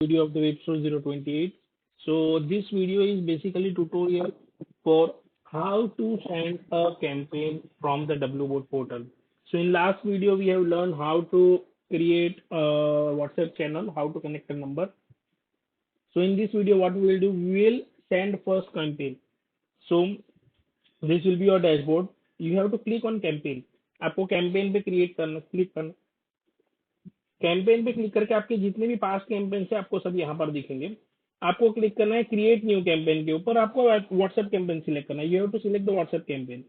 video of the episode 028. So this video is basically tutorial for how to send a campaign from the WBOT portal. So in last video we have learned how to create a WhatsApp channel, how to connect a number. So in this video what we will do, we will send first campaign. So this will be your dashboard. You have to click on campaign. आपको campaign पे create करना, click करना। Campaign पे click करके आपके जितने भी past campaign है आपको सब यहाँ पर दिखेंगे। आपको क्लिक करना है क्रिएट न्यू कैंपेन के ऊपर, आपको व्हाट्सएप कैंपेन सिलेक्ट करना है। You have to select the WhatsApp campaign.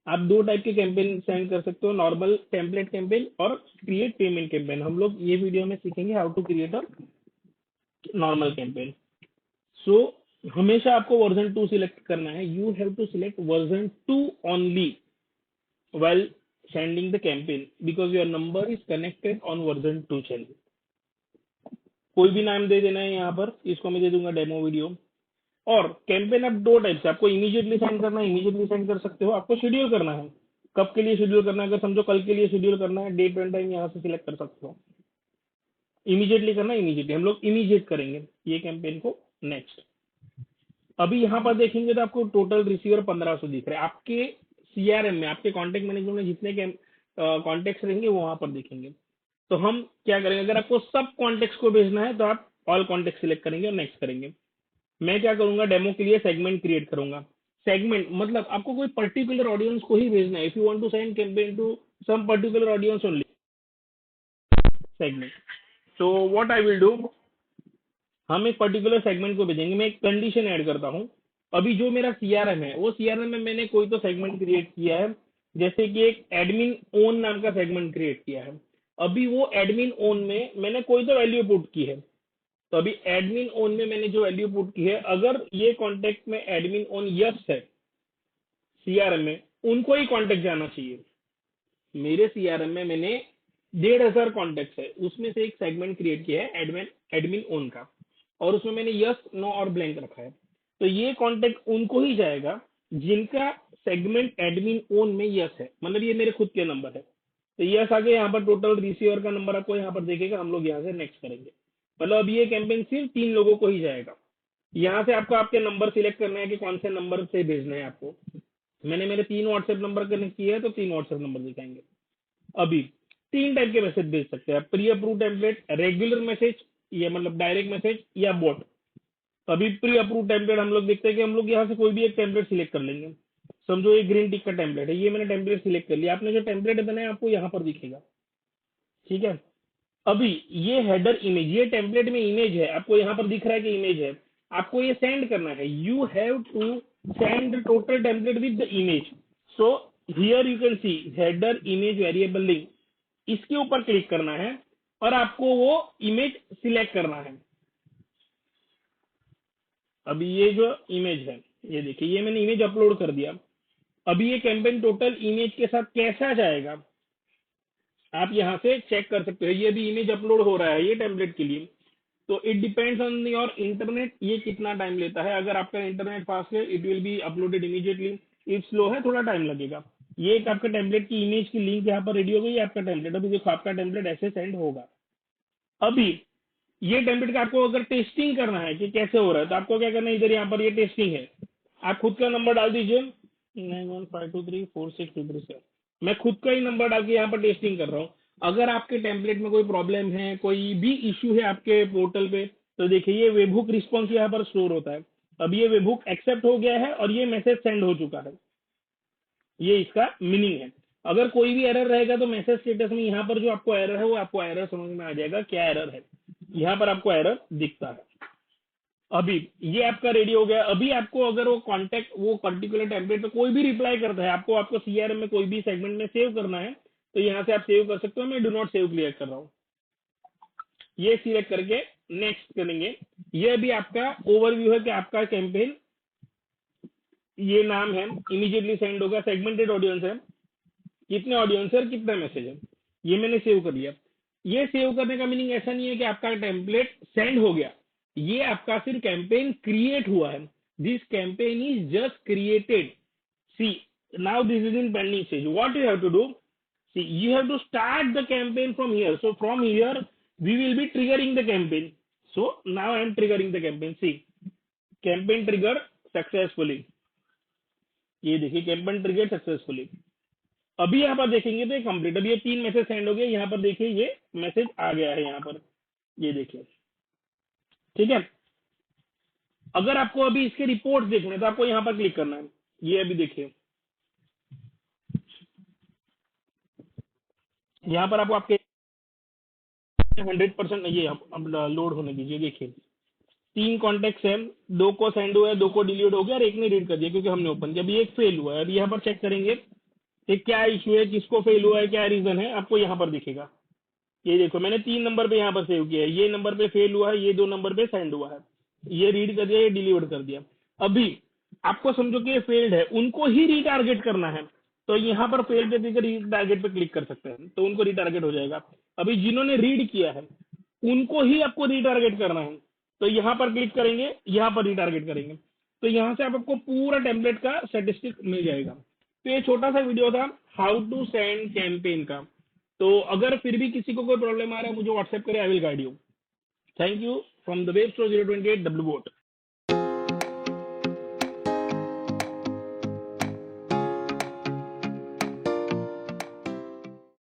आप दो टाइप के कैंपेन सेंड कर सकते हो, नॉर्मल टेम्पलेट कैंपेन और क्रिएट पेमेंट कैंपेन। हम लोग ये वीडियो में सीखेंगे how to create a normal campaign. So हमेशा आपको वर्जन 2 सिलेक्ट करना है। You have to select version 2 only while sending the campaign because your number is connected on version 2 channel. कोई भी नाम दे देना है यहाँ पर, इसको मैं दे दूंगा डेमो वीडियो। और कैंपेन अब दो टाइप से, आपको इमीडिएटली सेंड करना है, इमीडिएटली सेंड कर सकते हो। आपको शेड्यूल करना है, कब के लिए शेड्यूल करना है। अगर समझो कल के लिए शेड्यूल करना है, डेट एंड टाइम यहाँ से सिलेक्ट कर सकते हो। इमीडिएटली करना है, इमीडिएटली हम लोग इमीडिएट करेंगे ये कैंपेन को। नेक्स्ट, अभी यहाँ पर देखेंगे तो आपको टोटल रिसीवर 1500 दिख रहे हैं। आपके सीआरएम में, आपके कॉन्टेक्ट मैनेजमेंट में जितने कॉन्टेक्ट रहेंगे वो वहां पर दिखेंगे। तो हम क्या करेंगे, अगर आपको सब कॉन्टेक्ट को भेजना है तो आप ऑल कॉन्टेक्ट सिलेक्ट करेंगे और नेक्स्ट करेंगे। मैं क्या करूंगा, डेमो के लिए सेगमेंट क्रिएट करूंगा। सेगमेंट मतलब आपको कोई पर्टिकुलर ऑडियंस को ही भेजना है। If you want to send campaign to some particular audience only, segment. So what I will do, हम एक पर्टिकुलर सेगमेंट को भेजेंगे। मैं एक कंडीशन ऐड करता हूं। अभी जो मेरा सीआरएम है, वो सीआरएम में मैंने कोई तो सेगमेंट क्रिएट किया है, जैसे कि एक एडमिन ओन नाम का सेगमेंट क्रिएट किया है। अभी वो एडमिन ओन में मैंने कोई तो वैल्यू पुट की है। तो अभी एडमिन ओन में मैंने जो वैल्यू पुट की है, अगर ये कॉन्टेक्ट में एडमिन ओन यस है सीआरएम में, उनको ही कॉन्टेक्ट जाना चाहिए। मेरे सीआरएम में मैंने 1500 कॉन्टेक्ट है, उसमें से एक सेगमेंट क्रिएट किया है एडमिन ओन का, और उसमें मैंने यस नो और ब्लैंक रखा है। तो ये कॉन्टेक्ट उनको ही जाएगा जिनका सेगमेंट एडमिन ओन में यस है, मतलब ये मेरे खुद के नंबर है। तो यस आगे यहाँ पर टोटल रिसीवर का नंबर आपको यहाँ पर देखेगा। हम लोग यहाँ से नेक्स्ट करेंगे। मतलब अब ये कैंपेन सिर्फ 3 लोगों को ही जाएगा। यहाँ से आपको आपके नंबर सिलेक्ट करना है कि कौन से नंबर से भेजना है आपको। मैंने मेरे 3 व्हाट्सएप नंबर कनेक्ट किया है तो 3 व्हाट्सएप नंबर दिखाएंगे। अभी 3 टाइप के मैसेज भेज सकते हैं, pre approve template, regular message, ये मतलब डायरेक्ट मैसेज, या बॉट। अभी प्री अप्रूव टेम्पलेट हम लोग देखते हैं कि हम लोग यहाँ से कोई भी एक टेम्पलेट सिलेक्ट कर लेंगे। समझो ये ग्रीन टिक का टेम्पलेट है, ये मैंने टेम्पलेट सिलेक्ट कर लिया। आपने जो टेम्पलेट बनाया आपको यहाँ पर दिखेगा, ठीक है। अभी ये हेडर इमेज, ये टेम्पलेट में इमेज है, आपको यहाँ पर दिख रहा है कि इमेज है। आपको ये सेंड करना है। You have to send total template with the image. So here you can see header image variable link, इसके ऊपर क्लिक करना है और आपको वो इमेज सिलेक्ट करना है। अभी ये जो इमेज है, ये देखिए, ये मैंने इमेज अपलोड कर दिया। अभी ये कैंपेन टोटल इमेज के साथ कैसा जाएगा आप यहाँ से चेक कर सकते हो। ये भी इमेज अपलोड हो रहा है ये टेम्पलेट के लिए। तो it depends on your internet, ये कितना टाइम लेता है। अगर आपका इंटरनेट फास्ट है, it will be uploaded immediately. If slow है, थोड़ा टाइम लगेगा। ये एक आपका टेम्पलेट की इमेज की लिंक यहाँ पर रेडी हो गई, आपका टेम्पलेट। अभी देखो आपका टेम्पलेट ऐसे सेंड होगा। अभी ये टेम्पलेट का आपको अगर टेस्टिंग करना है कि कैसे हो रहा है, तो आपको क्या करना है, इधर यहाँ पर ये टेस्टिंग है, आप खुद का नंबर डाल दीजिए 9152346237। मैं खुद का ही नंबर डाल के यहाँ पर टेस्टिंग कर रहा हूँ। अगर आपके टेम्पलेट में कोई प्रॉब्लम है, कोई भी इश्यू है आपके पोर्टल पे, तो देखिए ये वेबहुक रिस्पॉन्स यहाँ पर स्टोर होता है। अब ये वेबहुक एक्सेप्ट हो गया है और ये मैसेज सेंड हो चुका है। ये इसका मीनिंग है। अगर कोई भी एरर रहेगा तो मैसेज स्टेटस में यहाँ पर जो आपको एरर है, वो आपको एरर समझ में आ जाएगा क्या एरर है। यहाँ पर आपको एरर दिखता है। अभी ये आपका रेडी हो गया। अभी आपको अगर वो कॉन्टेक्ट, वो पर्टिकुलर टेम्पलेट पे कोई भी रिप्लाई करता है, आपको सीआरएम में कोई भी सेगमेंट में सेव करना है, तो यहाँ से आप सेव कर सकते हो। मैं डू नॉट सेव क्लियर कर रहा हूँ। ये सिलेक्ट करके नेक्स्ट करेंगे। ये भी आपका ओवरव्यू है कि आपका कैंपेन, ये नाम है, इमीडिएटली सेंड होगा, सेगमेंटेड ऑडियंस है, कितने ऑडियंस है और कितना मैसेज है, ये मैंने सेव कर लिया। ये सेव करने का मीनिंग ऐसा नहीं है कि आपका टेम्पलेट सेंड हो गया, ये आपका सिर्फ कैंपेन क्रिएट हुआ है। This campaign is just created. See now this is in pending stage. What you have to do, see you have to start the campaign from here. So from here we will be triggering the campaign. So now I am triggering the campaign. See, campaign trigger successfully. ये देखिए campaign trigger successfully. अभी यहाँ पर देखेंगे तो ये complete, अभी ये 3 मैसेज सेंड हो गए, यहाँ पर देखिए ये मैसेज आ गया है यहाँ पर, ये देखिए, ठीक है। अगर आपको अभी इसके रिपोर्ट देखने हैं तो आपको यहाँ पर क्लिक करना है, ये अभी देखिए यहाँ पर आपको आपके 100% ये अब लोड होने दीजिए। देखिए 3 कॉन्टेक्ट है, 2 को सेंड हुआ है, 2 को डिलीट हो गया और एक ने रीड कर दिया क्योंकि हमने ओपन किया। अभी एक फेल हुआ है, अभी यहाँ पर चेक करेंगे कि क्या इशू है, किसको फेल हुआ है, क्या रीजन है, आपको यहाँ पर दिखेगा। ये देखो मैंने 3 नंबर पे यहाँ पर सेव किया है, ये नंबर पे फेल हुआ है, ये 2 नंबर पे सेंड हुआ है, ये रीड कर दिया, ये डिलीवर कर दिया। अभी आपको समझो कि ये फेल्ड है, उनको ही रीटारगेट करना है, तो यहाँ पर फेल पे देकर रीटारगेट पे क्लिक कर सकते हैं, तो उनको रीटारगेट हो जाएगा। अभी जिन्होंने रीड किया है उनको ही आपको रीटारगेट करना है, तो यहाँ पर क्लिक करेंगे, यहाँ पर रीटारगेट करेंगे, तो यहाँ से आपको पूरा टेम्पलेट का स्टैटिस्टिक मिल जाएगा। तो ये छोटा सा वीडियो था हाउ टू सेंड कैंपेन का। तो अगर फिर भी किसी को कोई प्रॉब्लम आ रहा है मुझे व्हाट्सएप करें, I will guide you. Thank you from the web store 028 W boat.